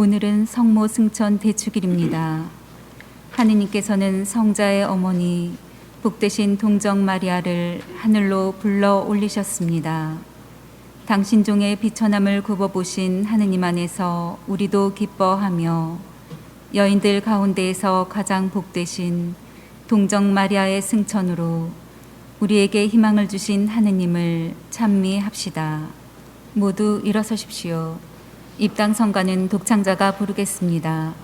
오늘은 성모 승천 대축일입니다. 하느님께서는 성자의 어머니 복되신 동정 마리아를 하늘로 불러 올리셨습니다. 당신 종의 비천함을 굽어보신 하느님 안에서 우리도 기뻐하며 여인들 가운데에서 가장 복되신 동정 마리아의 승천으로 우리에게 희망을 주신 하느님을 찬미합시다. 모두 일어서십시오. 입당 성가는 독창자가 부르겠습니다.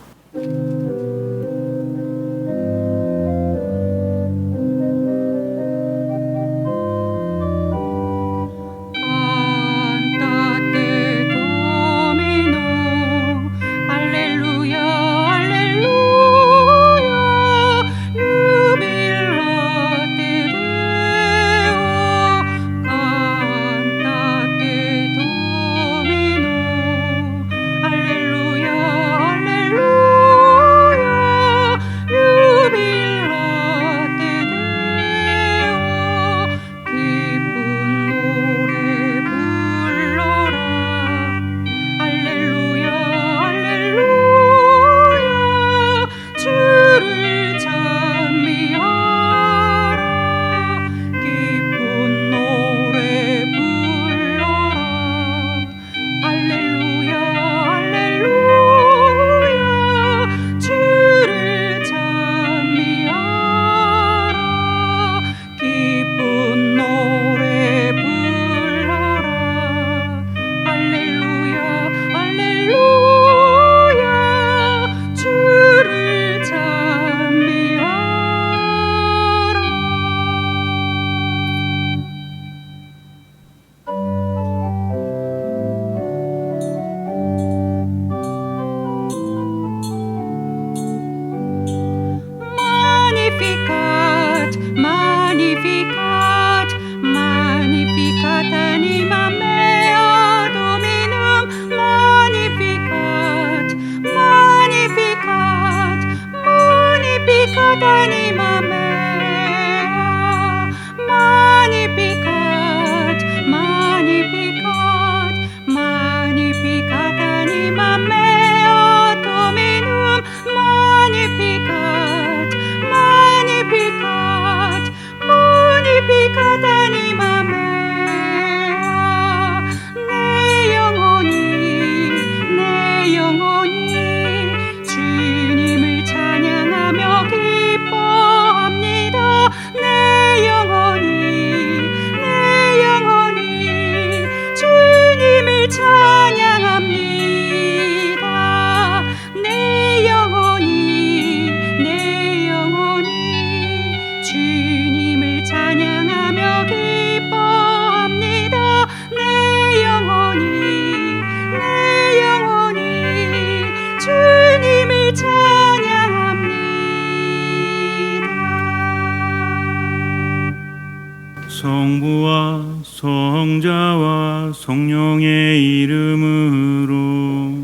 성부와 성자와 성령의 이름으로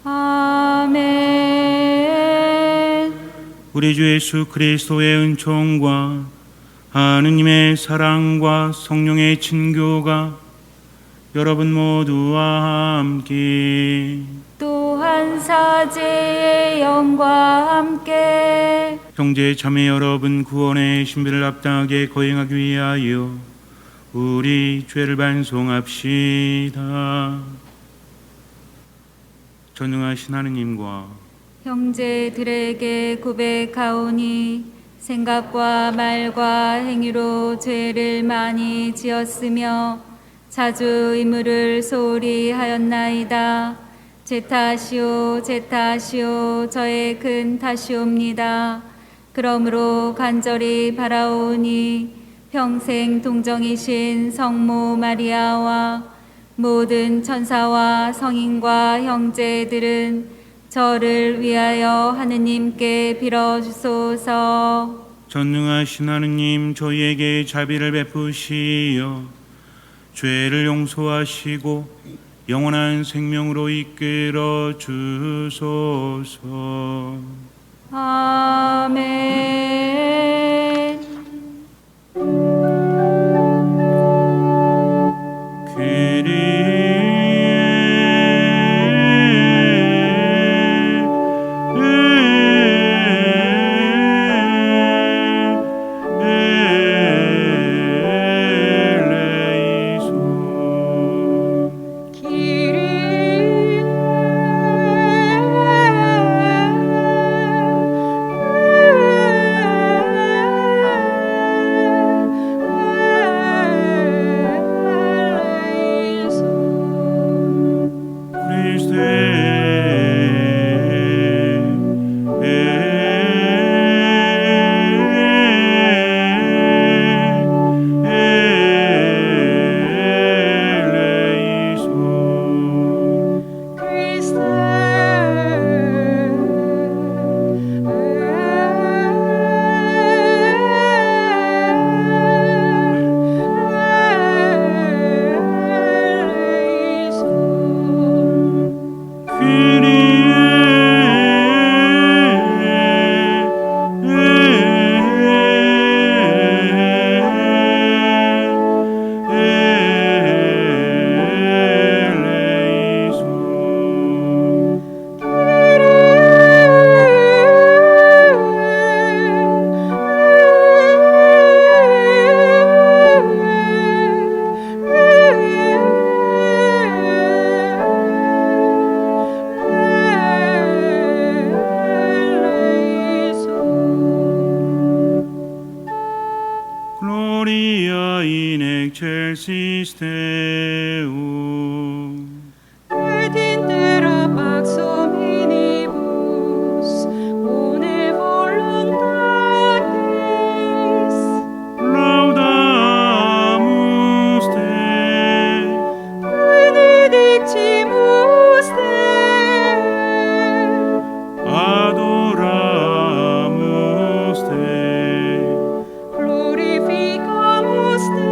아멘. 우리 주 예수 그리스도의 은총과 하느님의 사랑과 성령의 친교가 여러분 모두와 함께 또한 사제의 영과 함께 형제 자매 여러분 구원의 신비를 합당하게 거행하기 위하여 우리 죄를 반송합시다. 전능하신 하느님과 형제들에게 고백하오니 생각과 말과 행위로 죄를 많이 지었으며 자주 의무를 소홀히 하였나이다. 제 탓이요 제 탓이요 저의 큰 탓이옵니다. 그러므로 간절히 바라오니 평생 동정이신 성모 마리아와 모든 천사와 성인과 형제들은 저를 위하여 하느님께 빌어주소서. 전능하신 하느님 저희에게 자비를 베푸시어 죄를 용서하시고 영원한 생명으로 이끌어 주소서. 아멘. kyrie existeo. Et intera pax hominibus bone voluntatis Laudamus te, benedictimus te, adoramus te, glorificamus te,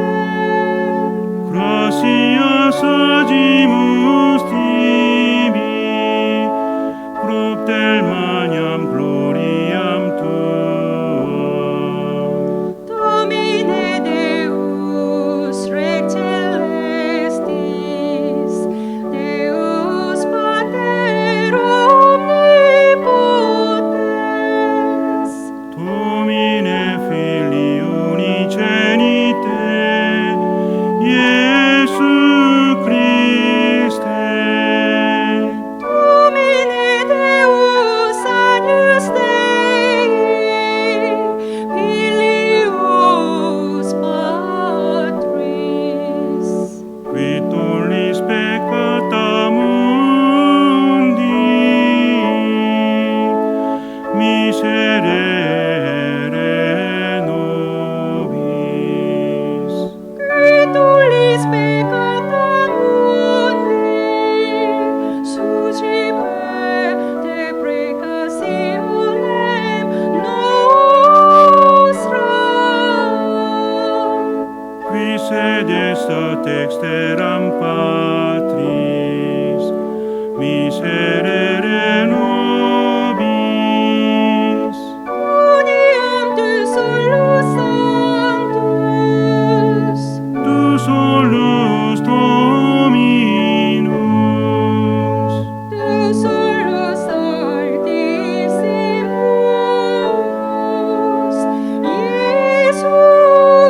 gratias agimus tibi, propter magnam gloriam tuam. Domine Deus Rex celestis, Deus Pater omnipotens, Domine Filii unigenite, Iesu Christe, Domine Deus agnus Dei, filius Patris, qui tollis peccata mundi, miserere nobis. qui tollis peccata mundi, suscipe deprecationem nostram. Qui sedest ad dexteram Patris, miserere nobis. Uniam de solus sanctus, Tu solus Dominus, de solus altissimus, Iesu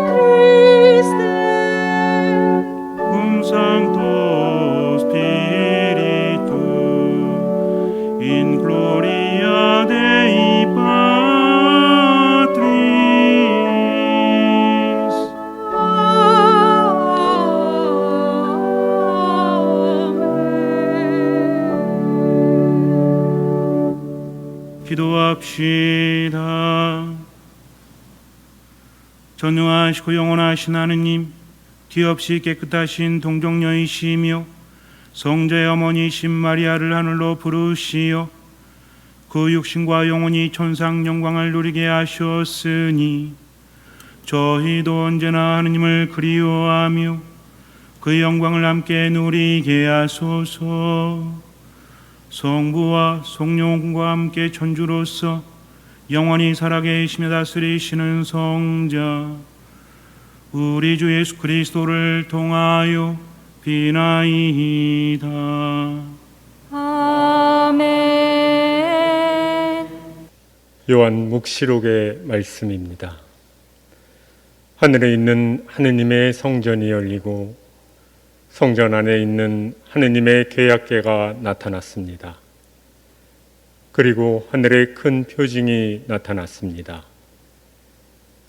Christe, cum Sancto Spiritu, in gloria Dei Patris. 아멘. 기도합시다. 전능하시고 영원하신 하느님, 뒤없이 깨끗하신 동정녀이시며 성자의 어머니이신 마리아를 하늘로 부르시어 그 육신과 영혼이 천상 영광을 누리게 하셨으니 저희도 언제나 하느님을 그리워하며 그 영광을 함께 누리게 하소서. 성부와 성령과 함께 천주로서 영원히 살아계시며 다스리시는 성자 우리 주 예수 그리스도를 통하여 비나이다. 아멘. 요한 묵시록의 말씀입니다. 하늘에 있는 하느님의 성전이 열리고 성전 안에 있는 하느님의 계약궤가 나타났습니다. 그리고 하늘에 큰 표징이 나타났습니다.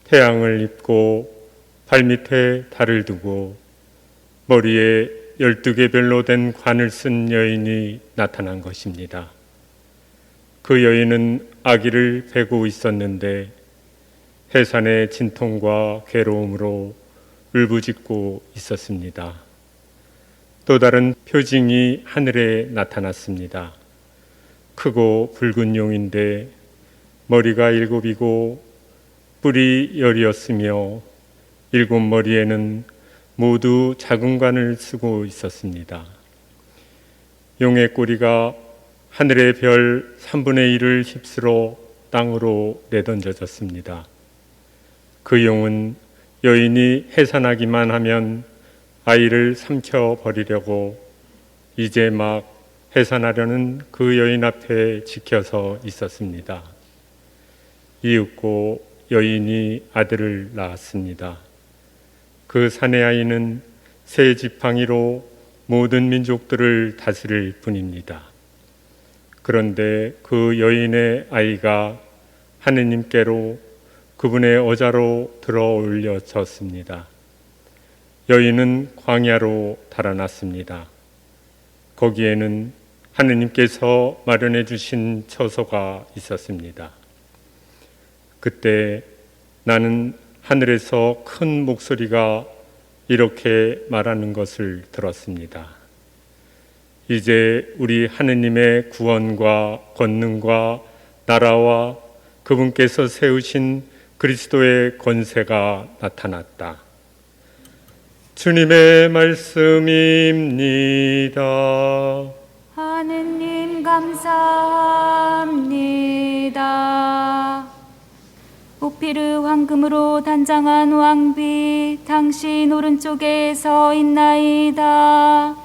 태양을 입고 발밑에 달을 두고 머리에 12개 별로 된 관을 쓴 여인이 나타난 것입니다. 그 여인은 아기를 베고 있었는데 해산의 진통과 괴로움으로 울부짖고 있었습니다. 또 다른 표징이 하늘에 나타났습니다. 크고 붉은 용인데 머리가 7이고 뿔이 10이었으며 7머리에는 모두 작은 관을 쓰고 있었습니다. 용의 꼬리가 하늘의 별 3분의 1을 휩쓸어 땅으로 내던져졌습니다. 그 용은 여인이 해산하기만 하면 아이를 삼켜버리려고 이제 막 해산하려는 그 여인 앞에 지켜서 있었습니다. 이윽고 여인이 아들을 낳았습니다. 그 사내 아이는 새 지팡이로 모든 민족들을 다스릴 뿐입니다. 그런데 그 여인의 아이가 하느님께로 그분의 어자로 들어 올려졌습니다. 여인은 광야로 달아났습니다. 거기에는 하느님께서 마련해 주신 처소가 있었습니다. 그때 나는 하늘에서 큰 목소리가 이렇게 말하는 것을 들었습니다. 이제 우리 하느님의 구원과 권능과 나라와 그분께서 세우신 그리스도의 권세가 나타났다. 주님의 말씀입니다. 하느님 감사합니다. 오피르 황금으로 단장한 왕비 당신 오른쪽에 서 있나이다.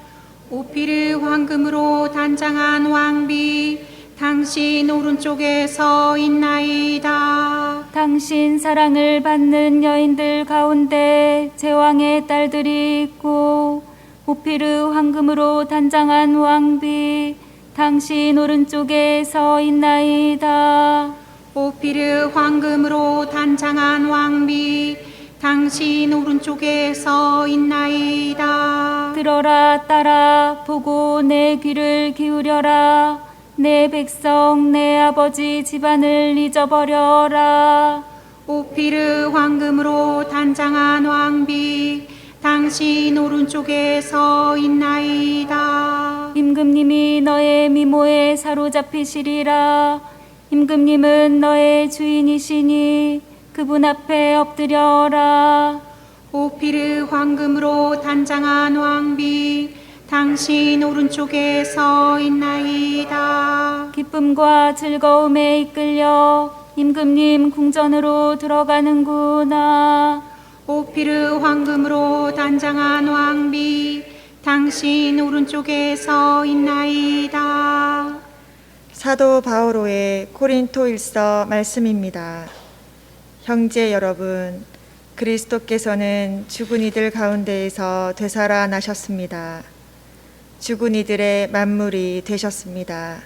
오피르 황금으로 단장한 왕비 당신 오른쪽에 서 있나이다. 당신 사랑을 받는 여인들 가운데 제왕의 딸들이 있고 오피르 황금으로 단장한 왕비 당신 오른쪽에 서 있나이다. 오피르 황금으로 단장한 왕비 당신 오른쪽에 서 있나이다. 들어라 딸아 보고 내 귀를 기울여라. 내 백성 내 아버지 집안을 잊어버려라. 오피르 황금으로 단장한 왕비 당신 오른쪽에 서 있나이다. 임금님이 너의 미모에 사로잡히시리라. 임금님은 너의 주인이시니 그분 앞에 엎드려라. 오피르 황금으로 단장한 왕비 당신 오른쪽에 서 있나이다. 기쁨과 즐거움에 이끌려 임금님 궁전으로 들어가는구나. 오피르 황금으로 단장한 왕비 당신 오른쪽에 서 있나이다. 사도 바오로의 고린토일서 말씀입니다. 형제 여러분, 그리스도께서는 죽은 이들 가운데에서 되살아나셨습니다. 죽은 이들의 만물이 되셨습니다.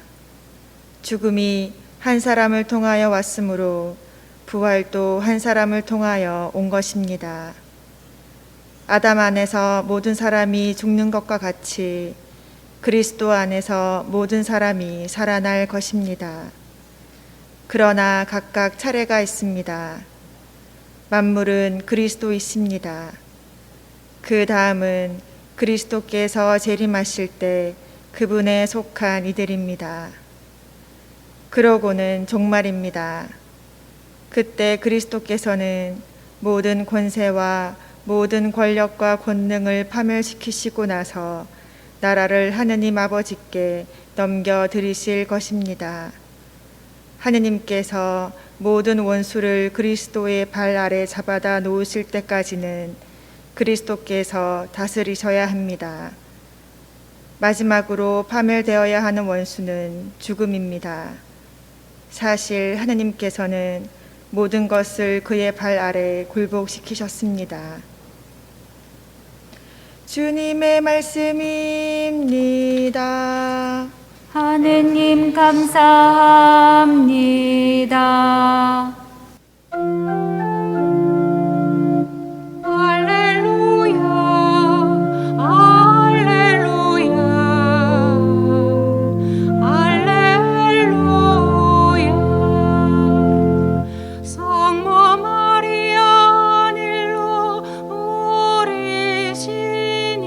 죽음이 한 사람을 통하여 왔으므로 부활도 한 사람을 통하여 온 것입니다. 아담 안에서 모든 사람이 죽는 것과 같이 그리스도 안에서 모든 사람이 살아날 것입니다. 그러나 각각 차례가 있습니다. 만물은 그리스도이십니다. 그 다음은 그리스도께서 재림하실 때 그분에 속한 이들입니다. 그러고는 종말입니다. 그때 그리스도께서는 모든 권세와 모든 권력과 권능을 파멸시키시고 나서 나라를 하느님 아버지께 넘겨드리실 것입니다. 하느님께서 모든 원수를 그리스도의 발 아래 잡아다 놓으실 때까지는 그리스도께서 다스리셔야 합니다. 마지막으로 파멸되어야 하는 원수는 죽음입니다. 사실 하느님께서는 모든 것을 그의 발 아래 굴복시키셨습니다. 주님의 말씀입니다. 하느님 감사합니다. 할렐루야 할렐루야 할렐루야. 성모 마리아 일로 우리 신이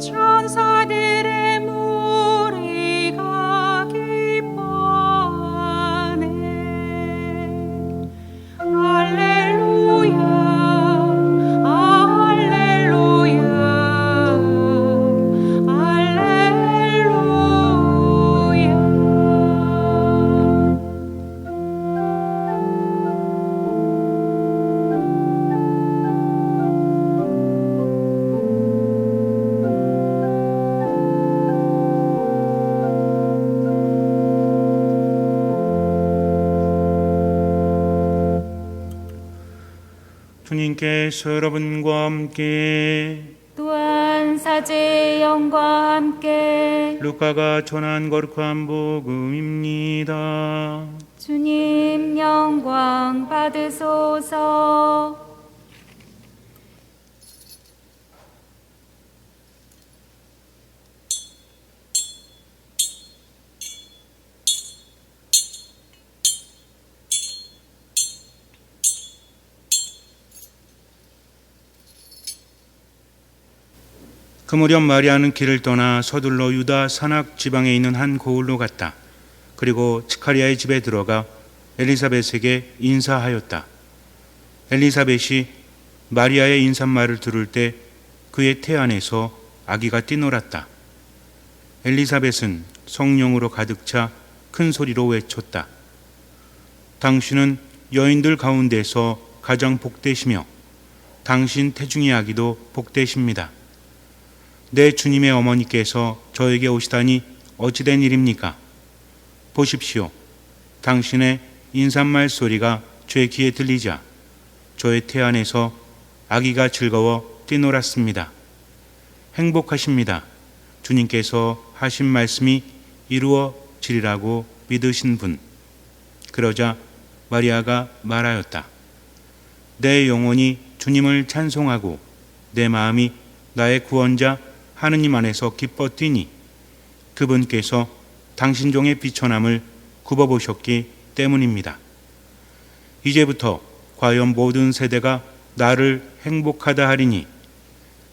천사들의 무리가 기뻐하네. 할렐루야 할렐루야 할렐루야. 주님께서 여러분과 함께 또한 사제의 영과 함께 루카가 전한 거룩한 복음입니다. 주님 영광 받으소서. 그 무렵 마리아는 길을 떠나 서둘러 유다 산악 지방에 있는 한 고을로 갔다. 그리고 스가랴의 집에 들어가 엘리사벳에게 인사하였다. 엘리사벳이 마리아의 인사말을 들을 때 그의 태 안에서 아기가 뛰놀았다. 엘리사벳은 성령으로 가득 차 큰 소리로 외쳤다. 당신은 여인들 가운데서 가장 복되시며 당신 태중의 아기도 복되십니다. 내 주님의 어머니께서 저에게 오시다니 어찌된 일입니까? 보십시오. 당신의 인사말 소리가 제 귀에 들리자 저의 태 안에서 아기가 즐거워 뛰놀았습니다. 행복하십니다. 주님께서 하신 말씀이 이루어지리라고 믿으신 분. 그러자 마리아가 말하였다. 내 영혼이 주님을 찬송하고 내 마음이 나의 구원자 하느님 안에서 기뻐 뛰니 그분께서 당신 종의 비천함을 굽어보셨기 때문입니다. 이제부터 과연 모든 세대가 나를 행복하다 하리니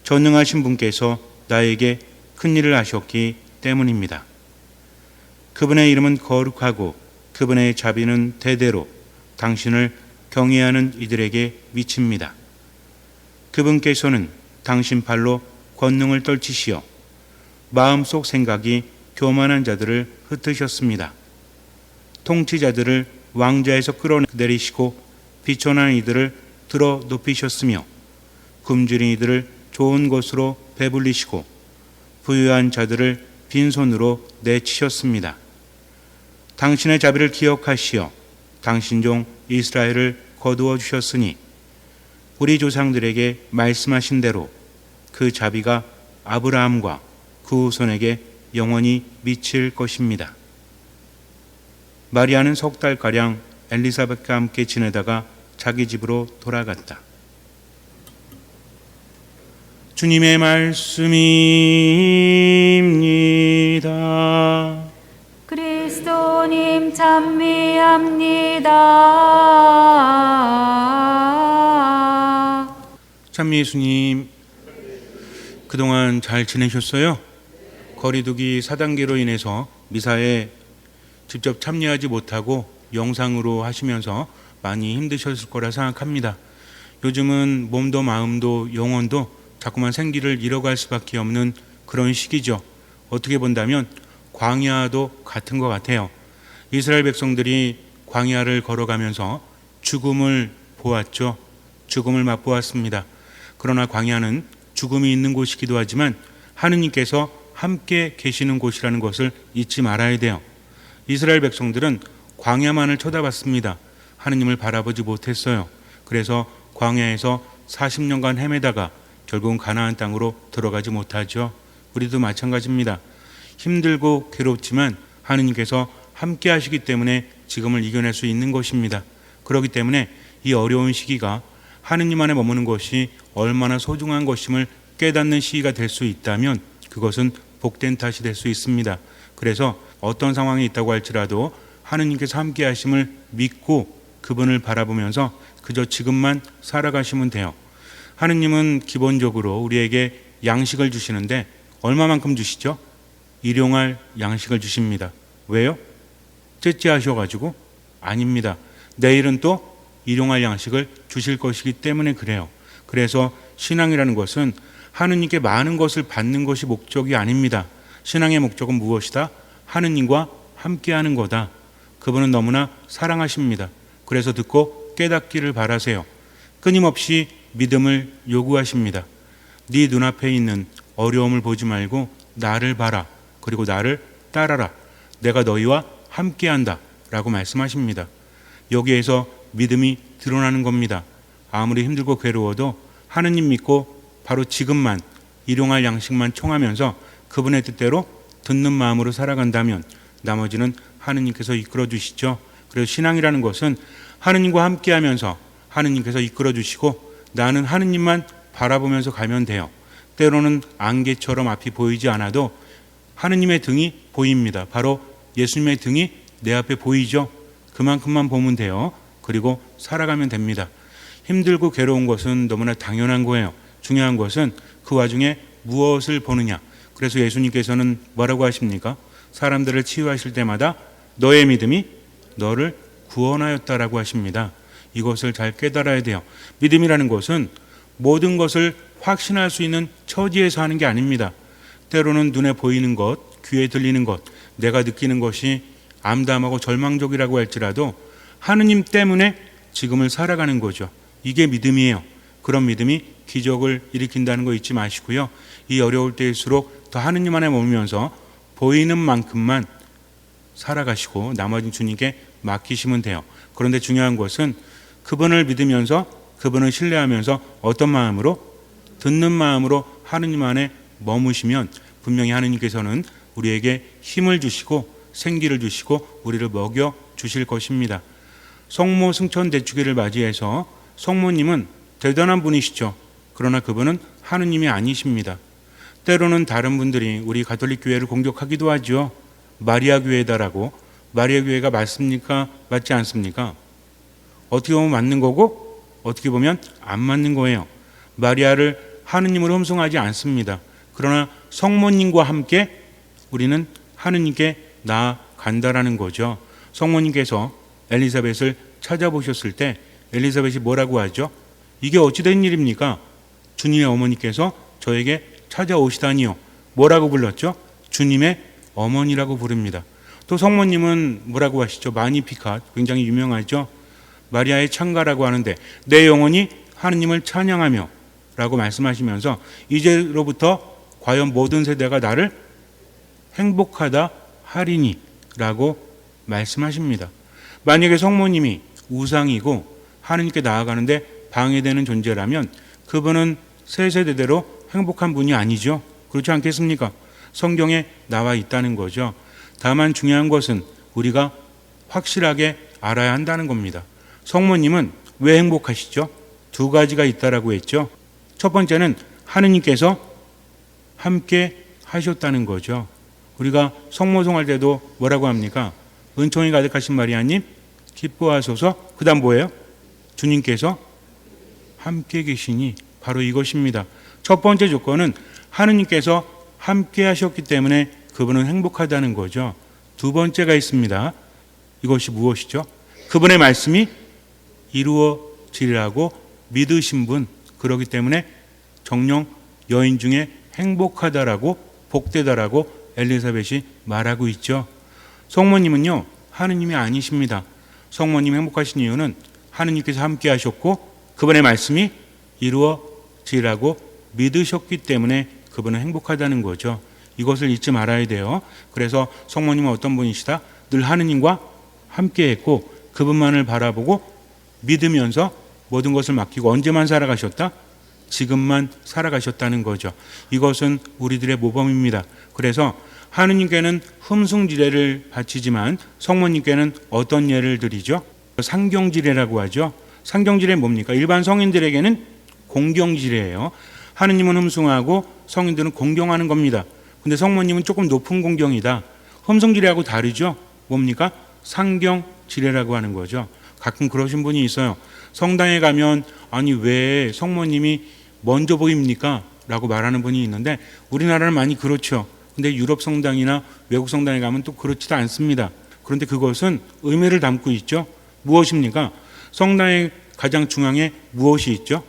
전능하신 분께서 나에게 큰 일을 하셨기 때문입니다. 그분의 이름은 거룩하고 그분의 자비는 대대로 당신을 경외하는 이들에게 미칩니다. 그분께서는 당신 발로 권능을 떨치시어 마음속 생각이 교만한 자들을 흩으셨습니다. 통치자들을 왕좌에서 끌어내리시고 비천한 이들을 들어 높이셨으며 굶주린 이들을 좋은 곳으로 배불리시고 부유한 자들을 빈손으로 내치셨습니다. 당신의 자비를 기억하시어 당신 종 이스라엘을 거두어 주셨으니 우리 조상들에게 말씀하신 대로 그 자비가 아브라함과 그 후손에게 영원히 미칠 것입니다. 마리아는 석 달가량 엘리사벳과 함께 지내다가 자기 집으로 돌아갔다. 주님의 말씀입니다. 그리스도님 찬미합니다. 찬미 예수님, 그동안 잘 지내셨어요? 거리두기 4단계로 인해서 미사에 직접 참여하지 못하고 영상으로 하시면서 많이 힘드셨을 거라 생각합니다. 요즘은 몸도 마음도 영혼도 자꾸만 생기를 잃어갈 수밖에 없는 그런 시기죠. 어떻게 본다면 광야도 같은 것 같아요. 이스라엘 백성들이 광야를 걸어가면서 죽음을 보았죠. 죽음을 맛보았습니다. 그러나 광야는 죽음이 있는 곳이기도 하지만 하느님께서 함께 계시는 곳이라는 것을 잊지 말아야 돼요. 이스라엘 백성들은 광야만을 쳐다봤습니다. 하느님을 바라보지 못했어요. 그래서 광야에서 40년간 헤매다가 결국은 가나안 땅으로 들어가지 못하죠. 우리도 마찬가지입니다. 힘들고 괴롭지만 하느님께서 함께 하시기 때문에 지금을 이겨낼 수 있는 것입니다. 그렇기 때문에 이 어려운 시기가 하느님 안에 머무는 것이 얼마나 소중한 것임을 깨닫는 시기가 될 수 있다면 그것은 복된 탓이 될 수 있습니다. 그래서 어떤 상황이 있다고 할지라도 하느님께서 함께 하심을 믿고 그분을 바라보면서 그저 지금만 살아가시면 돼요. 하느님은 기본적으로 우리에게 양식을 주시는데 얼마만큼 주시죠? 일용할 양식을 주십니다. 왜요? 째째하셔가지고? 아닙니다. 내일은 또 일용할 양식을 주실 것이기 때문에 그래요. 그래서 신앙이라는 것은 하느님께 많은 것을 받는 것이 목적이 아닙니다. 신앙의 목적은 무엇이다? 하느님과 함께하는 거다. 그분은 너무나 사랑하십니다. 그래서 듣고 깨닫기를 바라세요. 끊임없이 믿음을 요구하십니다. 네 눈앞에 있는 어려움을 보지 말고 나를 봐라. 그리고 나를 따라라. 내가 너희와 함께한다 라고 말씀하십니다. 여기에서 믿음이 드러나는 겁니다. 아무리 힘들고 괴로워도 하느님 믿고 바로 지금만 일용할 양식만 청하면서 그분의 뜻대로 듣는 마음으로 살아간다면 나머지는 하느님께서 이끌어 주시죠. 그래서 신앙이라는 것은 하느님과 함께하면서 하느님께서 이끌어 주시고 나는 하느님만 바라보면서 가면 돼요. 때로는 안개처럼 앞이 보이지 않아도 하느님의 등이 보입니다. 바로 예수님의 등이 내 앞에 보이죠. 그만큼만 보면 돼요. 그리고 살아가면 됩니다. 힘들고 괴로운 것은 너무나 당연한 거예요. 중요한 것은 그 와중에 무엇을 보느냐? 그래서 예수님께서는 뭐라고 하십니까? 사람들을 치유하실 때마다 너의 믿음이 너를 구원하였다라고 하십니다. 이것을 잘 깨달아야 돼요. 믿음이라는 것은 모든 것을 확신할 수 있는 처지에서 하는 게 아닙니다. 때로는 눈에 보이는 것, 귀에 들리는 것, 내가 느끼는 것이 암담하고 절망적이라고 할지라도 하느님 때문에 지금을 살아가는 거죠. 이게 믿음이에요. 그런 믿음이 기적을 일으킨다는 거 잊지 마시고요. 이 어려울 때일수록 더 하느님 안에 머물면서 보이는 만큼만 살아가시고 나머지는 주님께 맡기시면 돼요. 그런데 중요한 것은 그분을 믿으면서 그분을 신뢰하면서 어떤 마음으로? 듣는 마음으로 하느님 안에 머무시면 분명히 하느님께서는 우리에게 힘을 주시고 생기를 주시고 우리를 먹여 주실 것입니다. 성모 승천 대축일을 맞이해서 성모님은 대단한 분이시죠. 그러나 그분은 하느님이 아니십니다. 때로는 다른 분들이 우리 가톨릭 교회를 공격하기도 하죠. 마리아 교회다라고. 마리아 교회가 맞습니까? 맞지 않습니까? 어떻게 보면 맞는 거고 어떻게 보면 안 맞는 거예요. 마리아를 하느님으로 흠숭하지 않습니다. 그러나 성모님과 함께 우리는 하느님께 나아간다라는 거죠. 성모님께서 엘리사벳을 찾아보셨을 때 엘리사벳이 뭐라고 하죠? 이게 어찌된 일입니까? 주님의 어머니께서 저에게 찾아오시다니요. 뭐라고 불렀죠? 주님의 어머니라고 부릅니다. 또 성모님은 뭐라고 하시죠? 마니피캇, 굉장히 유명하죠. 마리아의 창가라고 하는데 내 영혼이 하느님을 찬양하며 라고 말씀하시면서 이제로부터 과연 모든 세대가 나를 행복하다 하리니 라고 말씀하십니다. 만약에 성모님이 우상이고 하느님께 나아가는데 방해되는 존재라면 그분은 세세대대로 행복한 분이 아니죠. 그렇지 않겠습니까? 성경에 나와 있다는 거죠. 다만 중요한 것은 우리가 확실하게 알아야 한다는 겁니다. 성모님은 왜 행복하시죠? 두 가지가 있다라고 했죠. 첫 번째는 하느님께서 함께 하셨다는 거죠. 우리가 성모송할 때도 뭐라고 합니까? 은총이 가득하신 마리아님 기뻐하소서. 그 다음 뭐예요? 주님께서 함께 계시니 바로 이것입니다. 첫 번째 조건은 하느님께서 함께 하셨기 때문에 그분은 행복하다는 거죠. 두 번째가 있습니다. 이것이 무엇이죠? 그분의 말씀이 이루어지리라고 믿으신 분, 그렇기 때문에 정령 여인 중에 행복하다라고 복되다라고 엘리사벳이 말하고 있죠. 성모님은요 하느님이 아니십니다. 성모님 행복하신 이유는 하느님께서 함께 하셨고 그분의 말씀이 이루어지리라고 믿으셨기 때문에 그분은 행복하다는 거죠. 이것을 잊지 말아야 돼요. 그래서 성모님은 어떤 분이시다? 늘 하느님과 함께 했고 그분만을 바라보고 믿으면서 모든 것을 맡기고 언제만 살아가셨다? 지금만 살아가셨다는 거죠. 이것은 우리들의 모범입니다. 그래서 하느님께는 흠숭지례를 바치지만 성모님께는 어떤 예를 드리죠? 상경지례라고 하죠. 상경지례는 뭡니까? 일반 성인들에게는 공경지례예요. 하느님은 흠숭하고 성인들은 공경하는 겁니다. 근데 성모님은 조금 높은 공경이다. 흠숭지례하고 다르죠. 뭡니까? 상경지례라고 하는 거죠. 가끔 그러신 분이 있어요. 성당에 가면 아니 왜 성모님이 먼저 보입니까? 라고 말하는 분이 있는데 우리나라는 많이 그렇죠. 근데 유럽 성당이나 외국 성당에 가면 또 그렇지도 않습니다. 그런데 그것은 의미를 담고 있죠. 무엇입니까? 성당의 가장 중앙에 무엇이 있죠?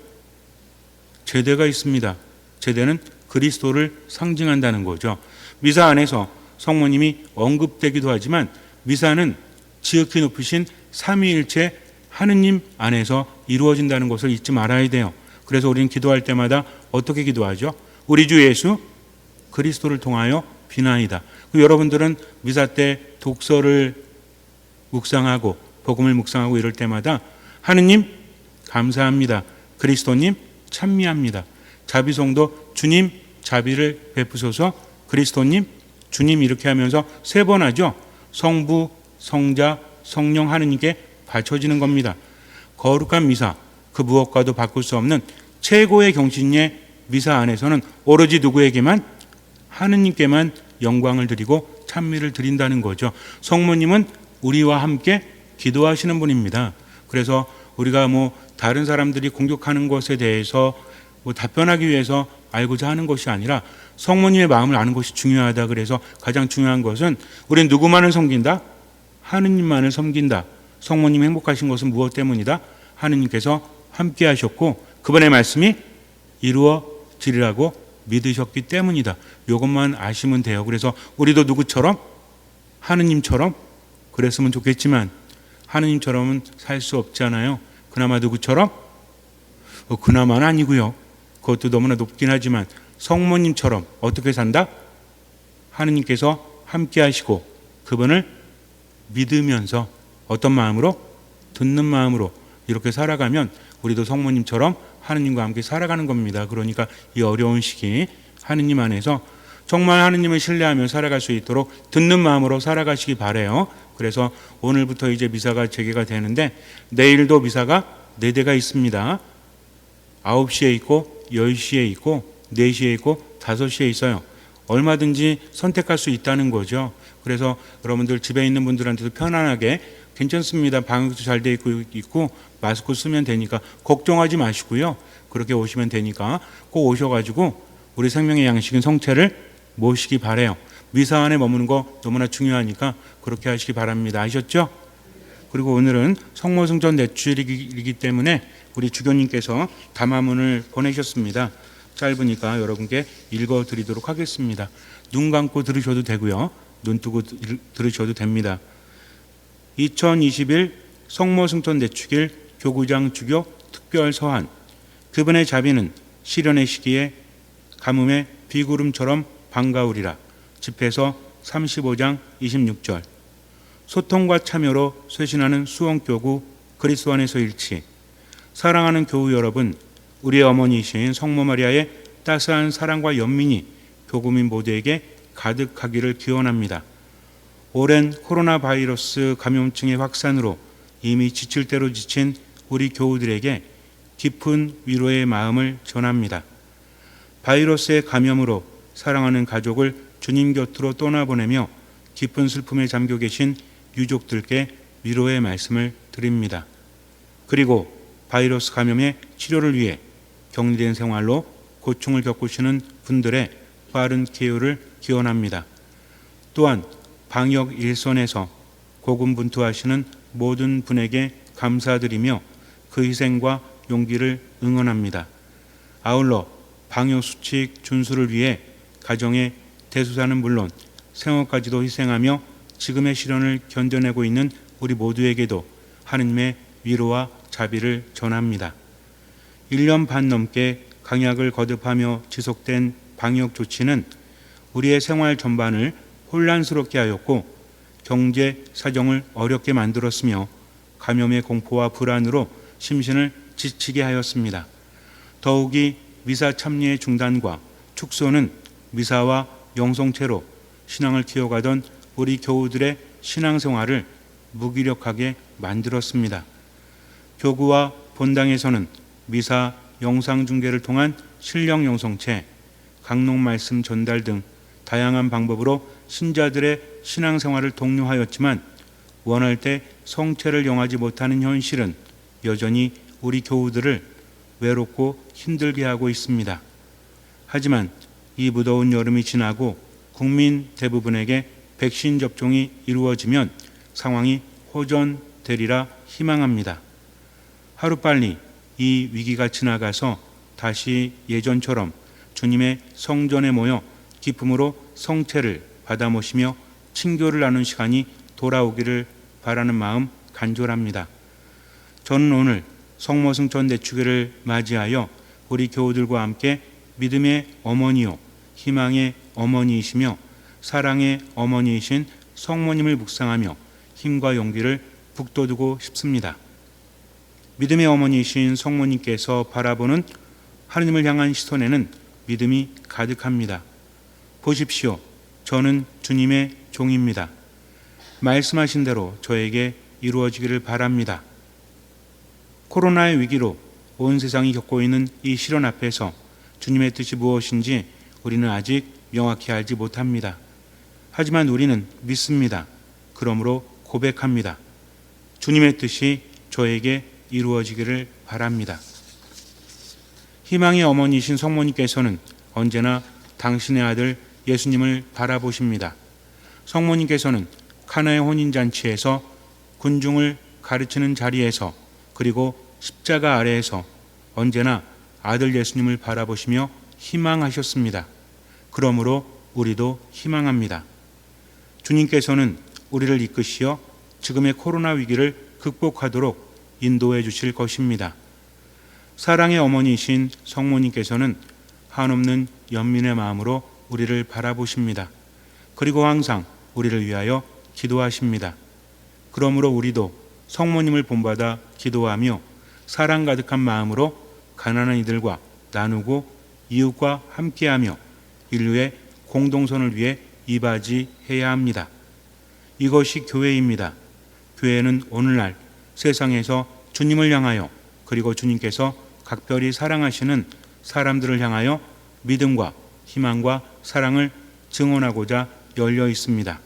제대가 있습니다. 제대는 그리스도를 상징한다는 거죠. 미사 안에서 성모님이 언급되기도 하지만 미사는 지극히 높으신 삼위일체 하느님 안에서 이루어진다는 것을 잊지 말아야 돼요. 그래서 우리는 기도할 때마다 어떻게 기도하죠? 우리 주 예수 그리스도를 통하여 비나이다. 여러분들은 미사 때 독서를 묵상하고 복음을 묵상하고 이럴 때마다 하느님 감사합니다. 그리스도님 찬미합니다. 자비송도 주님 자비를 베푸소서. 그리스도님 주님 이렇게 하면서 세 번 하죠. 성부 성자 성령 하느님께 바쳐지는 겁니다. 거룩한 미사 그 무엇과도 바꿀 수 없는 최고의 경신의 미사 안에서는 오로지 누구에게만? 하느님께만 영광을 드리고 찬미를 드린다는 거죠. 성모님은 우리와 함께 기도하시는 분입니다. 그래서 우리가 다른 사람들이 공격하는 것에 대해서 답변하기 위해서 알고자 하는 것이 아니라 성모님의 마음을 아는 것이 중요하다. 그래서 가장 중요한 것은 우리는 누구만을 섬긴다? 하느님만을 섬긴다. 성모님이 행복하신 것은 무엇 때문이다? 하느님께서 함께 하셨고 그분의 말씀이 이루어지리라고 믿으셨기 때문이다. 이것만 아시면 돼요. 그래서 우리도 누구처럼? 하느님처럼 그랬으면 좋겠지만 하느님처럼은 살 수 없잖아요. 그나마 누구처럼? 그나마는 아니고요. 그것도 너무나 높긴 하지만 성모님처럼 어떻게 산다? 하느님께서 함께 하시고 그분을 믿으면서 어떤 마음으로? 듣는 마음으로 이렇게 살아가면 우리도 성모님처럼 하느님과 함께 살아가는 겁니다. 그러니까 이 어려운 시기 하느님 안에서 정말 하느님을 신뢰하며 살아갈 수 있도록 듣는 마음으로 살아가시기 바래요. 그래서 오늘부터 이제 미사가 재개가 되는데 내일도 미사가 4대가 있습니다. 9시에 있고 10시에 있고 4시에 있고 5시에 있어요. 얼마든지 선택할 수 있다는 거죠. 그래서 여러분들 집에 있는 분들한테도 편안하게 괜찮습니다. 방역도 잘 돼 있고 마스크 쓰면 되니까 걱정하지 마시고요. 그렇게 오시면 되니까 꼭 오셔가지고 우리 생명의 양식인 성체를 모시기 바래요. 미사 안에 머무는 거 너무나 중요하니까 그렇게 하시기 바랍니다. 아셨죠? 그리고 오늘은 성모승천 내주일이기 때문에 우리 주교님께서 담화문을 보내셨습니다. 짧으니까 여러분께 읽어드리도록 하겠습니다. 눈 감고 들으셔도 되고요. 눈 뜨고 들으셔도 됩니다. 2021 성모승천 내축일 교구장 주교 특별 서한. 그분의 자비는 시련의 시기에 가뭄의 비구름처럼 반가우리라. 집회서 35장 26절. 소통과 참여로 쇄신하는 수원교구 그리스도 안에서 일치. 사랑하는 교우 여러분, 우리의 어머니이신 성모 마리아의 따스한 사랑과 연민이 교구민 모두에게 가득하기를 기원합니다. 오랜 코로나 바이러스 감염증의 확산으로 이미 지칠 대로 지친 우리 교우들에게 깊은 위로의 마음을 전합니다. 바이러스의 감염으로 사랑하는 가족을 주님 곁으로 떠나보내며 깊은 슬픔에 잠겨 계신 유족들께 위로의 말씀을 드립니다. 그리고 바이러스 감염의 치료를 위해 격리된 생활로 고충을 겪으시는 분들의 빠른 쾌유를 기원합니다. 또한 방역 일선에서 고군분투하시는 모든 분에게 감사드리며 그 희생과 용기를 응원합니다. 아울러 방역수칙 준수를 위해 가정의 대소사는 물론 생업까지도 희생하며 지금의 시련을 견뎌내고 있는 우리 모두에게도 하느님의 위로와 자비를 전합니다. 1년 반 넘게 강약을 거듭하며 지속된 방역 조치는 우리의 생활 전반을 혼란스럽게 하였고 경제 사정을 어렵게 만들었으며 감염의 공포와 불안으로 심신을 지치게 하였습니다. 더욱이 미사 참여의 중단과 축소는 미사와 영성체로 신앙을 키워가던 우리 교우들의 신앙생활을 무기력하게 만들었습니다. 교구와 본당에서는 미사 영상 중계를 통한 실력 영성체, 강론 말씀 전달 등 다양한 방법으로 신자들의 신앙생활을 독려하였지만 원할 때 성체를 영하지 못하는 현실은 여전히 우리 교우들을 외롭고 힘들게 하고 있습니다. 하지만 이 무더운 여름이 지나고 국민 대부분에게 백신 접종이 이루어지면 상황이 호전되리라 희망합니다. 하루빨리 이 위기가 지나가서 다시 예전처럼 주님의 성전에 모여 기쁨으로 성체를 받아 모시며 친교를 나눈 시간이 돌아오기를 바라는 마음 간절합니다. 저는 오늘 성모승천 내축일을 맞이하여 우리 교우들과 함께 믿음의 어머니요 희망의 어머니이시며 사랑의 어머니이신 성모님을 묵상하며 힘과 용기를 북돋우고 싶습니다. 믿음의 어머니이신 성모님께서 바라보는 하느님을 향한 시선에는 믿음이 가득합니다. 보십시오. 저는 주님의 종입니다. 말씀하신 대로 저에게 이루어지기를 바랍니다. 코로나의 위기로 온 세상이 겪고 있는 이 시련 앞에서 주님의 뜻이 무엇인지 우리는 아직 명확히 알지 못합니다. 하지만 우리는 믿습니다. 그러므로 고백합니다. 주님의 뜻이 저에게 이루어지기를 바랍니다. 희망의 어머니이신 성모님께서는 언제나 당신의 아들 예수님을 바라보십니다. 성모님께서는 카나의 혼인잔치에서 군중을 가르치는 자리에서 그리고 십자가 아래에서 언제나 아들 예수님을 바라보시며 희망하셨습니다. 그러므로 우리도 희망합니다. 주님께서는 우리를 이끄시어 지금의 코로나 위기를 극복하도록 인도해 주실 것입니다. 사랑의 어머니이신 성모님께서는 한없는 연민의 마음으로 우리를 바라보십니다. 그리고 항상 우리를 위하여 기도하십니다. 그러므로 우리도 성모님을 본받아 기도하며 사랑 가득한 마음으로 가난한 이들과 나누고 이웃과 함께하며 인류의 공동선을 위해 이바지해야 합니다. 이것이 교회입니다. 교회는 오늘날 세상에서 주님을 향하여 그리고 주님께서 각별히 사랑하시는 사람들을 향하여 믿음과 희망과 사랑을 증언하고자 열려 있습니다.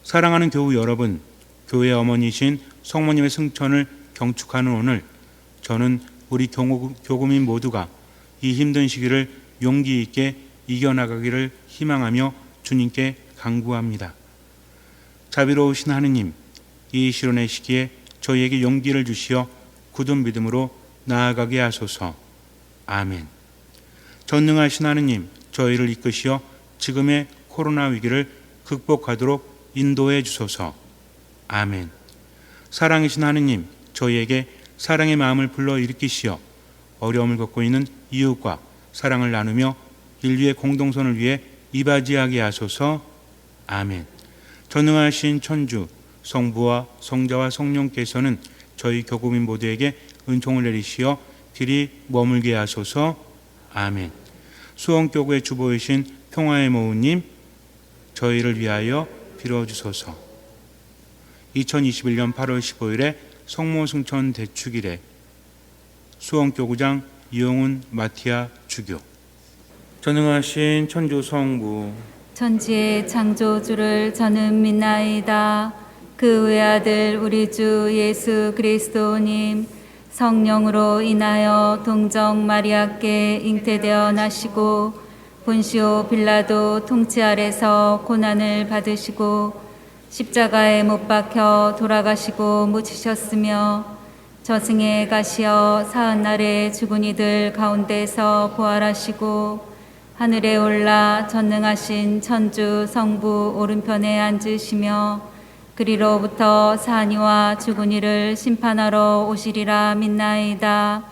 사랑하는 교우 여러분, 교회 어머니신 성모님의 승천을 경축하는 오늘, 저는 우리 교구민 모두가 이 힘든 시기를 용기 있게 이겨나가기를 희망하며 주님께 간구합니다. 자비로우신 하느님, 이 시련의 시기에 저희에게 용기를 주시어 굳은 믿음으로 나아가게 하소서. 아멘. 전능하신 하느님, 저희를 이끄시어 지금의 코로나 위기를 극복하도록 인도해 주소서. 아멘. 사랑이신 하느님, 저희에게 사랑의 마음을 불러일으키시어 어려움을 겪고 있는 이웃과 사랑을 나누며 인류의 공동선을 위해 이바지하게 하소서. 아멘. 전능하신 천주 성부와 성자와 성령께서는 저희 교구민 모두에게 은총을 내리시어 길이 머물게 하소서. 아멘. 수원교구의 주보이신 평화의 모우님, 저희를 위하여 빌어주소서. 2021년 8월 15일에 성모승천 대축일에 수원교구장 이용훈 마티아 주교. 전능하신 천주 성부 천지의 창조주를 저는 믿나이다. 그 외아들 우리 주 예수 그리스도님 성령으로 인하여 동정 마리아께 잉태되어 나시고 본시오 빌라도 통치 아래서 고난을 받으시고 십자가에 못 박혀 돌아가시고 묻히셨으며 저승에 가시어 사흔날에 죽은 이들 가운데서 부활하시고 하늘에 올라 전능하신 천주 성부 오른편에 앉으시며 그리로부터 사니와 죽은 이를 심판하러 오시리라 믿나이다.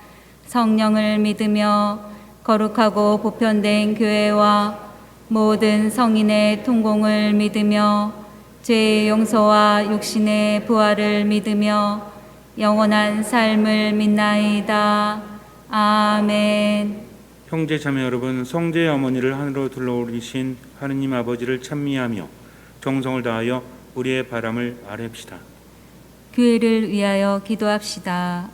성령을 믿으며 거룩하고 보편된 교회와 모든 성인의 통공을 믿으며 죄의 용서와 육신의 부활을 믿으며 영원한 삶을 믿나이다. 아멘. 형제 자매 여러분, 성제의 어머니를 하늘로 들어올리신 하느님 아버지를 찬미하며 정성을 다하여 우리의 바람을 아뢰읍시다. 교회를 위하여 기도합시다.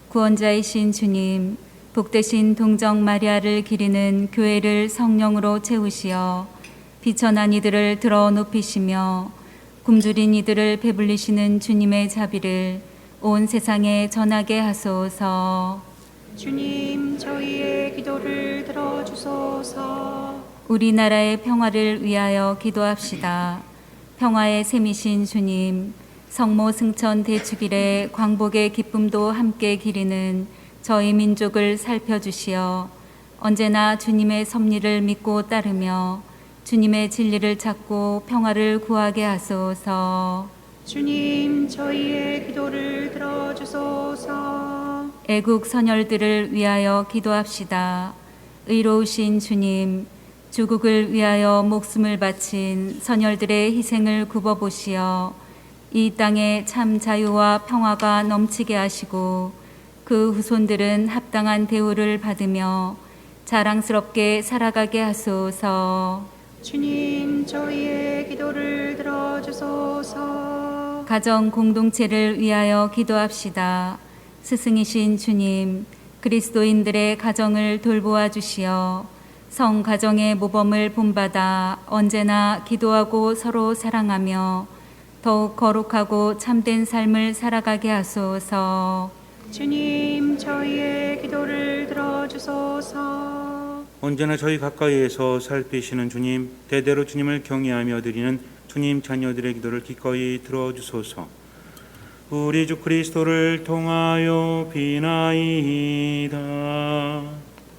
구원자이신 주님, 복되신 동정 마리아를 기리는 교회를 성령으로 채우시어 비천한 이들을 들어 높이시며 굶주린 이들을 배불리시는 주님의 자비를 온 세상에 전하게 하소서. 주님, 저희의 기도를 들어주소서. 우리나라의 평화를 위하여 기도합시다. 평화의 샘이신 주님, 성모 승천 대축일에 광복의 기쁨도 함께 기리는 저희 민족을 살펴주시어 언제나 주님의 섭리를 믿고 따르며 주님의 진리를 찾고 평화를 구하게 하소서. 주님, 저희의 기도를 들어주소서. 애국 선열들을 위하여 기도합시다. 의로우신 주님, 주국을 위하여 목숨을 바친 선열들의 희생을 굽어보시어 이 땅에 참 자유와 평화가 넘치게 하시고 그 후손들은 합당한 대우를 받으며 자랑스럽게 살아가게 하소서. 주님, 저희의 기도를 들어주소서. 가정 공동체를 위하여 기도합시다. 스승이신 주님, 그리스도인들의 가정을 돌보아 주시어 성 가정의 모범을 본받아 언제나 기도하고 서로 사랑하며 더욱 거룩하고 참된 삶을 살아가게 하소서. 주님, 저희의 기도를 들어주소서. 언제나 저희 가까이에서 살피시는 주님, 대대로 주님을 경외하며 드리는 주님 자녀들의 기도를 기꺼이 들어주소서. 우리 주 그리스도를 통하여 비나이다.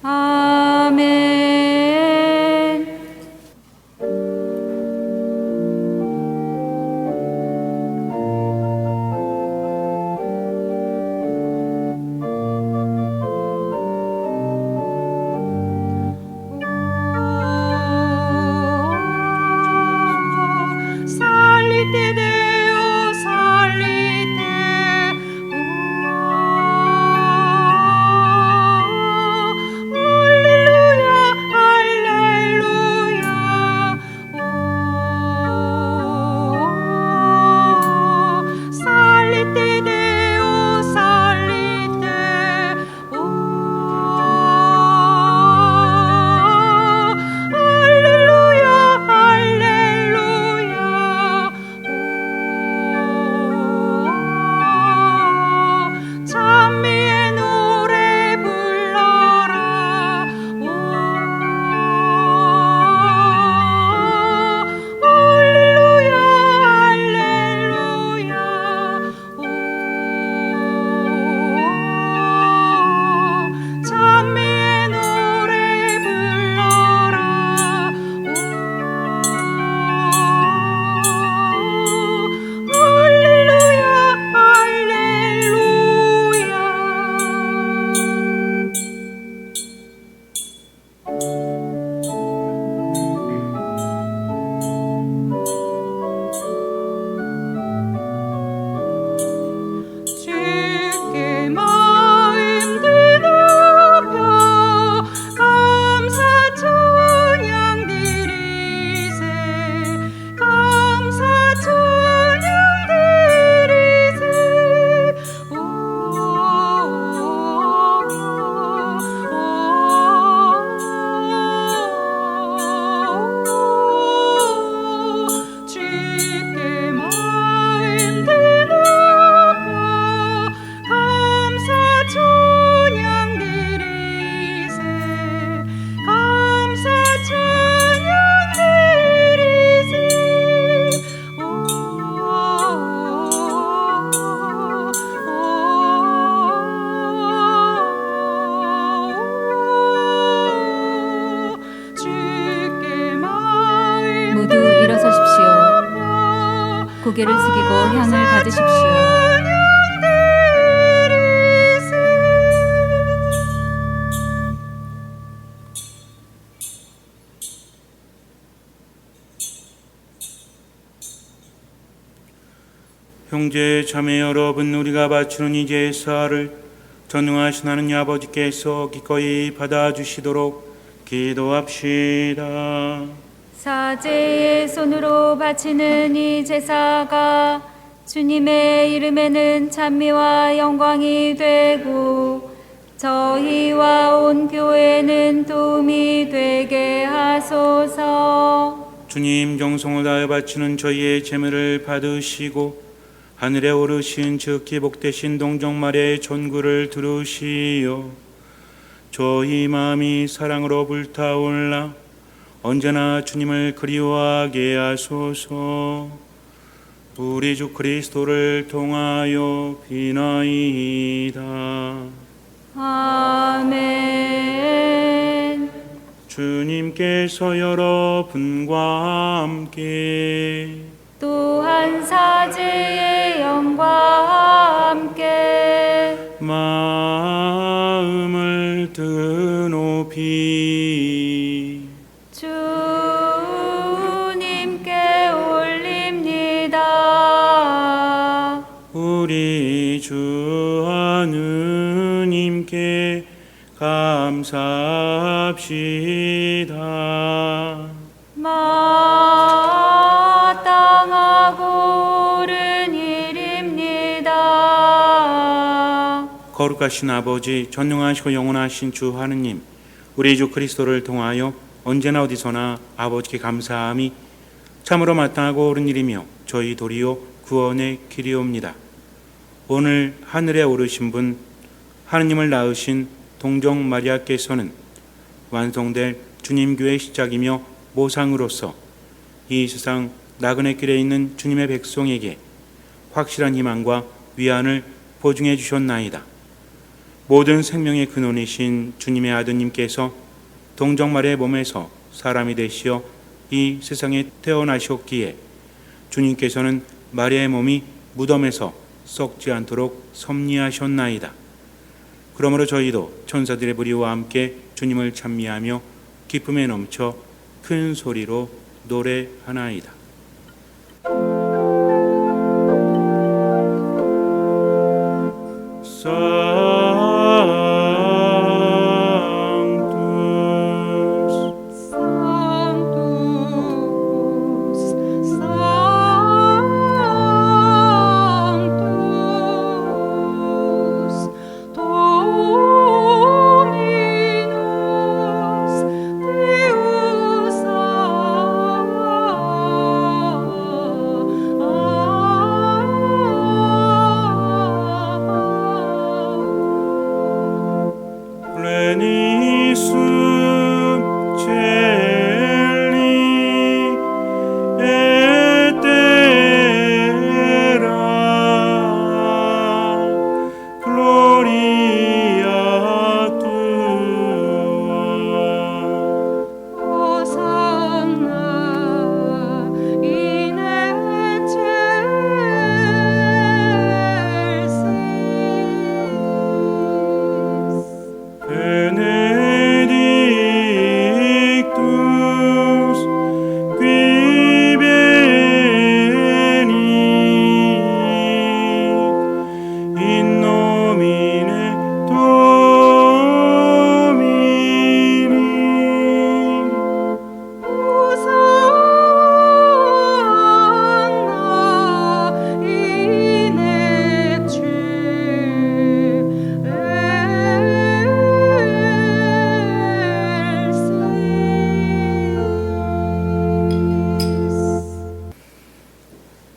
아멘. 살리때 되어 살리때 고개를 숙이고 향을 받으십시오. 형제 자매 여러분, 우리가 바치는 이 제사를 전능하신 하나님 아버지께서 기꺼이 받아주시도록 기도합시다. 사제의 손으로 바치는 이 제사가 주님의 이름에는 찬미와 영광이 되고 저희와 온 교회는 도움이 되게 하소서. 주님, 정성을 다해 바치는 저희의 제물을 받으시고 하늘에 오르신 즉기 복되신 동정마리아의 전구를 들으시어 저희 마음이 사랑으로 불타올라 언제나 주님을 그리워하게 하소서. 우리 주 그리스도를 통하여 비나이다. 아멘. 주님께서 여러분과 함께 또한 사제의 영과 함께 마음을 드높이 주님께 올립니다. 우리 주 하느님께 감사합시다. 마땅하고 옳은 일입니다. 거룩하신 아버지, 전능하시고 영원하신 주 하느님, 우리 주 그리스도를 통하여 언제나 어디서나 아버지께 감사함이 참으로 마땅하고 옳은 일이며 저희 도리요 구원의 길이옵니다. 오늘 하늘에 오르신 분 하느님을 낳으신 동정 마리아께서는 완성될 주님 교회 시작이며 모상으로서 이 세상 나그네 길에 있는 주님의 백성에게 확실한 희망과 위안을 보증해 주셨나이다. 모든 생명의 근원이신 주님의 아드님께서 동정마리의 몸에서 사람이 되시어 이 세상에 태어나셨기에 주님께서는 마리아의 몸이 무덤에서 썩지 않도록 섭리하셨나이다. 그러므로 저희도 천사들의 부리와 함께 주님을 찬미하며 기쁨에 넘쳐 큰 소리로 노래하나이다.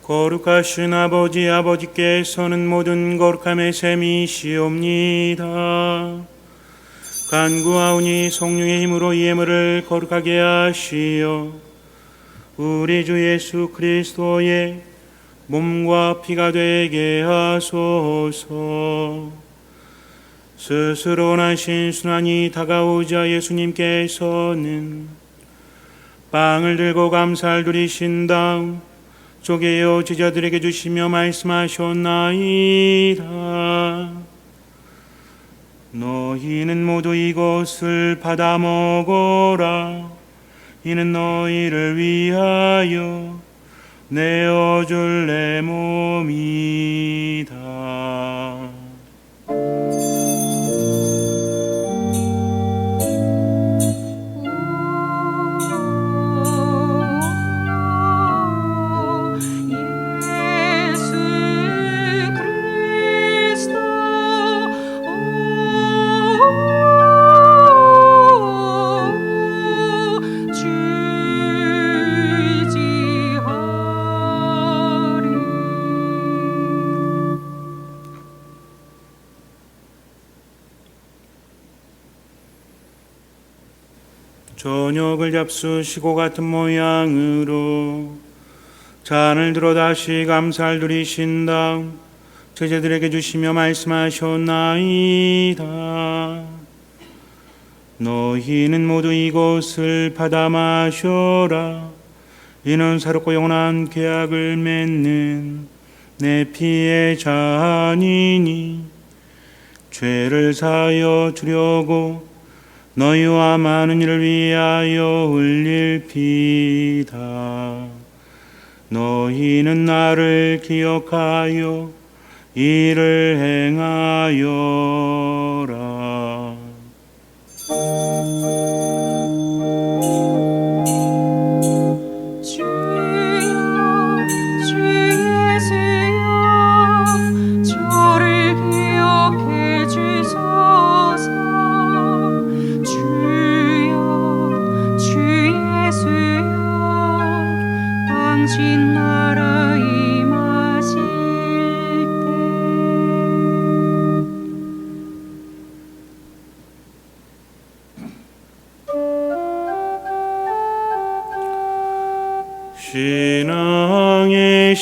거룩하신 아버지께서는 모든 거룩함의 셈이시옵니다. 간구하오니 성령의 힘으로 이 예물을 거룩하게 하시어 우리 주 예수 그리스도의 몸과 피가 되게 하소서. 스스로 원하신 순환이 다가오자 예수님께서는 빵을 들고 감사를 드리신 다음 쪼개어 제자들에게 주시며 말씀하셨나이다. 너희는 모두 이것을 받아 먹어라. 이는 너희를 위하여 내어줄 내 몸이다. 저녁을 잡수시고 같은 모양으로 잔을 들어 다시 감사를 드리신 다음 제자들에게 주시며 말씀하셨나이다. 너희는 모두 이것을 받아 마셔라. 이는 새롭고 영원한 계약을 맺는 내 피의 잔이니 죄를 사하여 주려고 너희와 많은 이를 위하여 흘릴 피다. 너희는 나를 기억하여 이를 행하여라.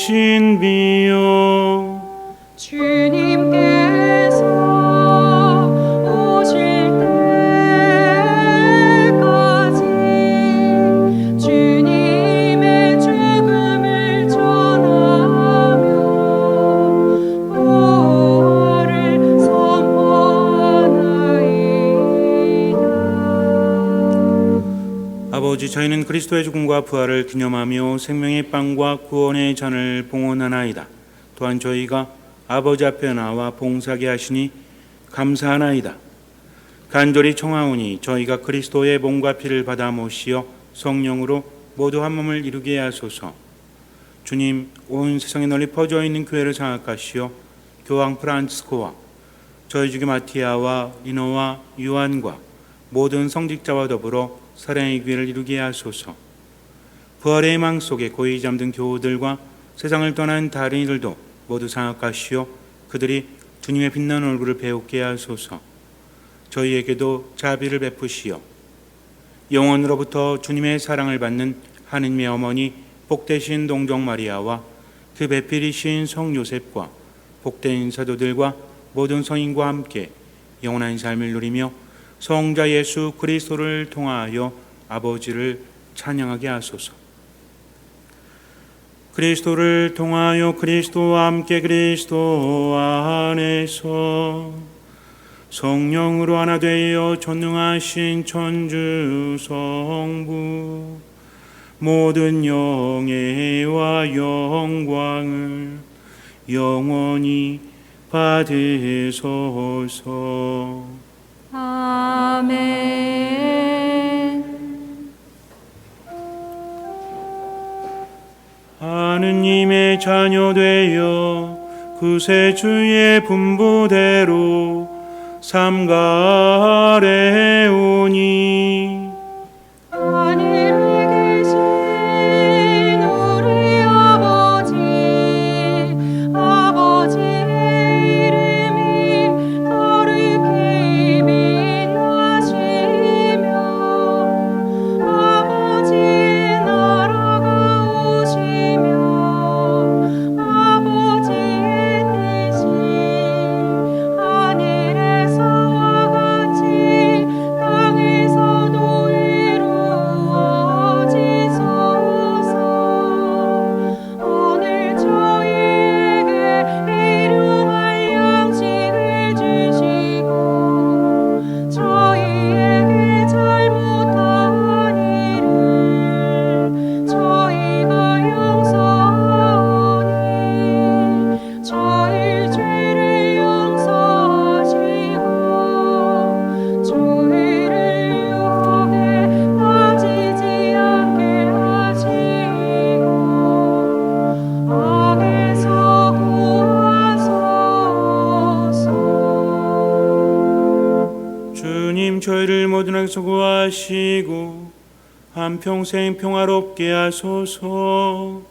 신비요 주님께서 오실 때까지 주님의 죽음을 전하며 부활을 선포하나이다. 아버지, 저희는 그리스도의 죽음과 부활을 기념하며 생명의 빵과 구원의 잔을 봉헌하나이다. 또한 저희가 아버지 앞에 나와 봉사하게 하시니 감사하나이다. 간절히 청하오니 저희가 그리스도의 몸과 피를 받아 모시어 성령으로 모두 한 몸을 이루게 하소서. 주님, 온 세상에 널리 퍼져 있는 교회를 장악하시어 교황 프란치스코와 저희 주교 마티아와 리노와 요한과 모든 성직자와 더불어 사랑의 교회를 이루게 하소서. 부활의 희망 속에 고이 잠든 교우들과 세상을 떠난 다른 이들도 모두 장악하시어 그들이 주님의 빛나는 얼굴을 배우게 하소서. 저희에게도 자비를 베푸시어 영원으로부터 주님의 사랑을 받는 하느님의 어머니 복되신 동정 마리아와 그 배필이신 성 요셉과 복된 사도들과 모든 성인과 함께 영원한 삶을 누리며 성자 예수 그리스도를 통하여 아버지를 찬양하게 하소서. 그리스도를 통하여 그리스도와 함께 그리스도 안에서 성령으로 하나 되어 전능하신 천주 성부 모든 영예와 영광을 영원히 받으소서. 아멘. 하느님의 자녀 되어 구세주의 분부대로 삼가래 오니 하늘에 계신 우리 아버지의 이름이 거룩히 빛나시며 아버지의 나라가 오시며 아버지의 뜻이 하늘에서와 같이 땅에서도 이루어지소서. 오늘 저희에게 일용할 양식을 주시고 저희에게 잘못한 일을 저희가 용서하오니 저희 죄를 용서하시고 저희를 유혹에 빠지지 않게 하시고 악에서 구하소서. 주님, 저희를 모든 악에서 구하시고 한평생 평화롭게 하소서.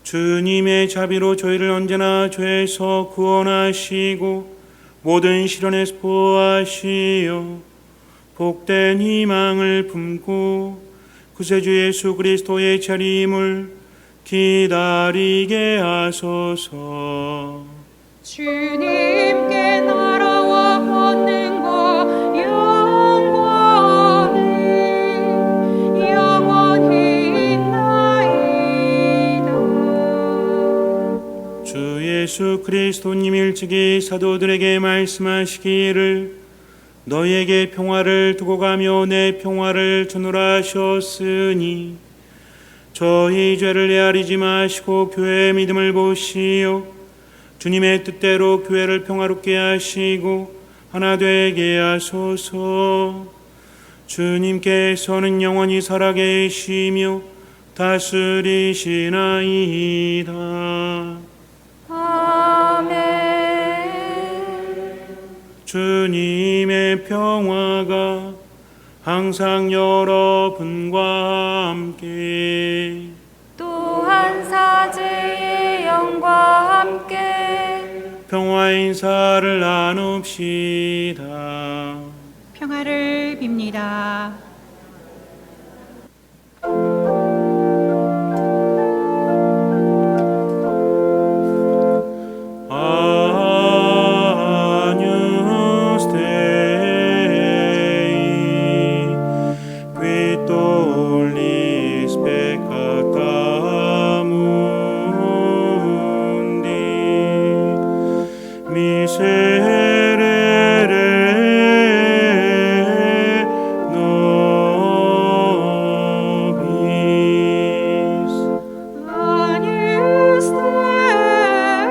주님의 자비로 저희를 언제나 죄에서 구원하시고 모든 시련에서 보호하시어 복된 희망을 품고 구세주 예수 그리스도의 재림을 기다리게 하소서. 주님께 나라와 권능과 영광이 영원히 있나이다. 주 예수 그리스도님 일찍이 사도들에게 말씀하시기를 너희에게 평화를 두고 가며 내 평화를 주노라 하셨으니 저희 죄를 헤아리지 마시고 교회의 믿음을 보시어 주님의 뜻대로 교회를 평화롭게 하시고 하나 되게 하소서. 주님께서는 영원히 살아계시며 다스리시나이다. 아멘. 주님의 평화가 항상 여러분과 함께 또한 사제의 영과 함께 평화의 인사를 나눕시다. 평화를 빕니다. 미세레레 노비스. Agnus Dei,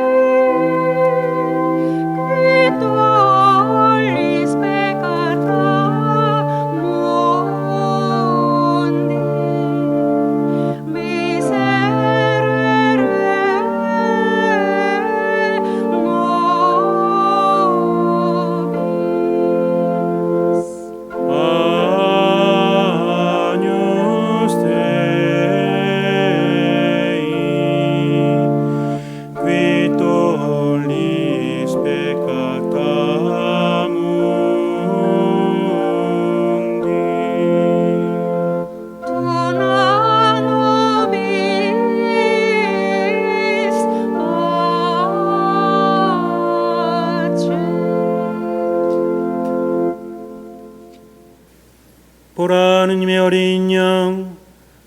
qui tollis peccata mundi, miserere nobis. Agnus Dei, qui tollis peccata mundi. Dona nobis pace. 보라, 하느님의 어린 양,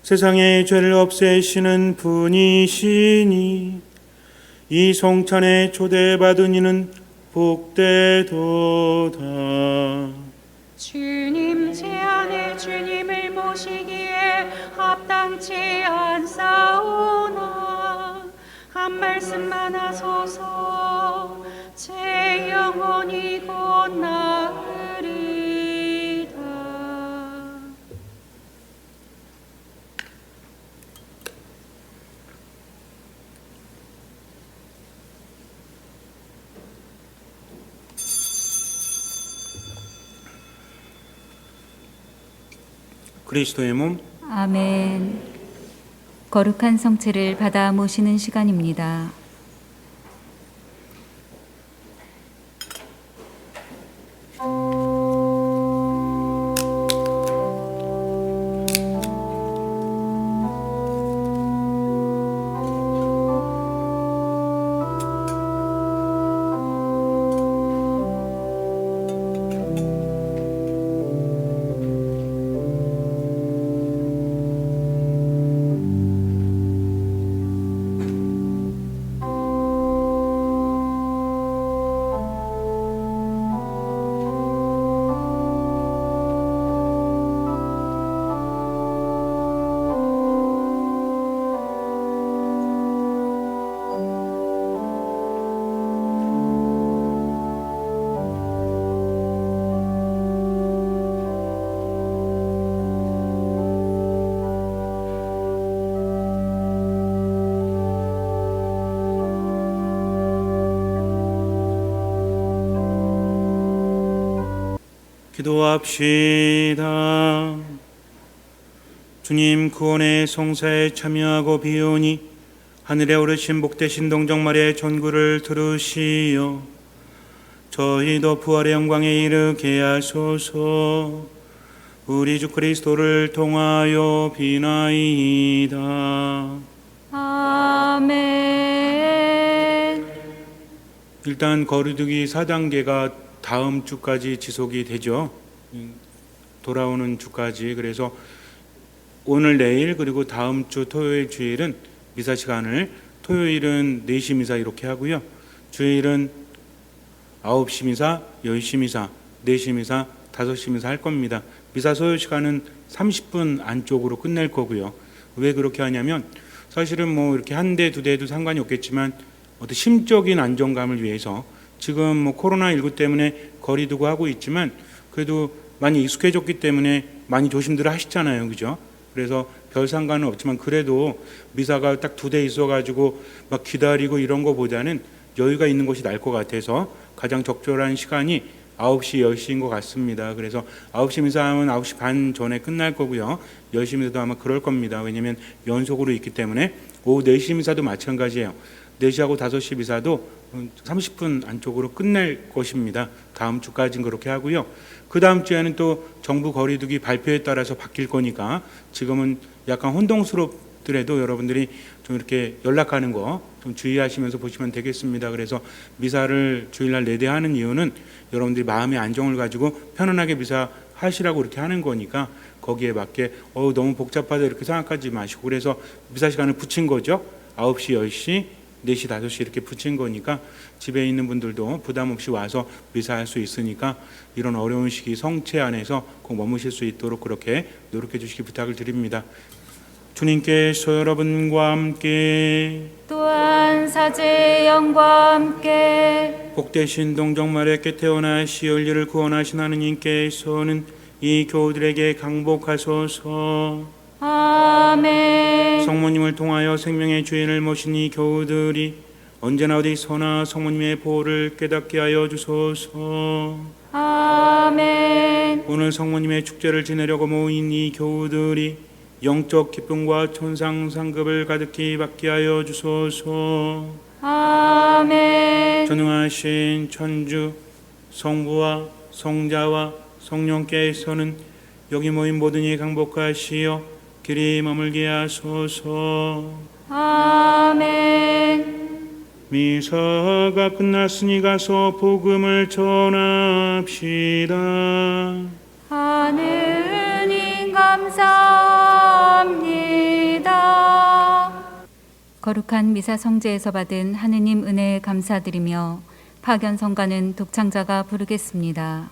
세상의 죄를 없애시는 분이시니 이 성찬에 초대받은 이는 복되도다. 주님 제 안에 주님을 모시기에 합당치 않사오나 한 말씀만 하소서. 제 영혼이 곧 나으리다. 그리스도의 몸, 아멘. 거룩한 성체를 받아 모시는 시간입니다. 기도합시다. 주님, 구원의 성사에 참여하고 비오니 하늘에 오르신 복되신 동정마리아의 전구를 들으시어 저희도 부활의 영광에 이르게 하소서. 우리 주 그리스도를 통하여 비나이다. 아멘. 일단 거리두기 4단계가 다음 주까지 지속이 되죠. 돌아오는 주까지. 그래서 오늘 내일 그리고 다음 주 토요일 주일은 미사 시간을 토요일은 4시 미사 이렇게 하고요. 주일은 9시 미사, 10시 미사, 4시 미사, 5시 미사 할 겁니다. 미사 소요 시간은 30분 안쪽으로 끝낼 거고요. 왜 그렇게 하냐면 사실은 뭐 이렇게 한 대, 두 대도 상관이 없겠지만 어떤 심적인 안정감을 위해서 지금 뭐 코로나19 때문에 거리 두고 하고 있지만 그래도 많이 익숙해졌기 때문에 많이 조심들 하시잖아요. 그죠? 그래서 별 상관은 없지만 그래도 미사가 딱 2대 있어가지고 막 기다리고 이런 거보다는 여유가 있는 것이 나을 것 같아서 가장 적절한 시간이 9시, 10시인 것 같습니다. 그래서 9시 미사하면 9시 반 전에 끝날 거고요. 10시 미사도 아마 그럴 겁니다. 왜냐하면 연속으로 있기 때문에. 오후 4시 미사도 마찬가지예요. 4시하고 5시 미사도 30분 안쪽으로 끝낼 것입니다. 다음 주까지는 그렇게 하고요. 그 다음 주에는 또 정부 거리두기 발표에 따라서 바뀔 거니까 지금은 약간 혼동스럽더라도 여러분들이 좀 이렇게 연락하는 거 좀 주의하시면서 보시면 되겠습니다. 그래서 미사를 주일날 4대 하는 이유는 여러분들이 마음의 안정을 가지고 편안하게 미사 하시라고 이렇게 하는 거니까 거기에 맞게 너무 복잡하다 이렇게 생각하지 마시고 그래서 미사 시간을 붙인 거죠. 9시, 10시, 4시, 5시 이렇게 붙인 거니까 집에 있는 분들도 부담 없이 와서 미사할 수 있으니까 이런 어려운 시기 성체 안에서 꼭 머무실 수 있도록 그렇게 노력해 주시기 부탁을 드립니다. 주님께서 여러분과 함께 또한 사제의 영과 함께 복되신 동정마리아께 태어나시 열리를 구원하신 하느님께서는 이 교우들에게 강복하소서. 아멘. 성모님을 통하여 생명의 주인을 모신 이 교우들이 언제나 어디서나 성모님의 보호를 깨닫게 하여 주소서. 아멘. 오늘 성모님의 축제를 지내려고 모인 이 교우들이 영적 기쁨과 천상 상급을 가득히 받게 하여 주소서. 아멘. 전능하신 천주 성부와 성자와 성령께서는 여기 모인 모든 이 강복하시어 길이 머물게 하소서. 아멘. 미사가 끝났으니 가서 복음을 전합시다. 하느님 감사합니다. 거룩한 미사 성제에서 받은 하느님 은혜에 감사드리며 파견 성가는 독창자가 부르겠습니다.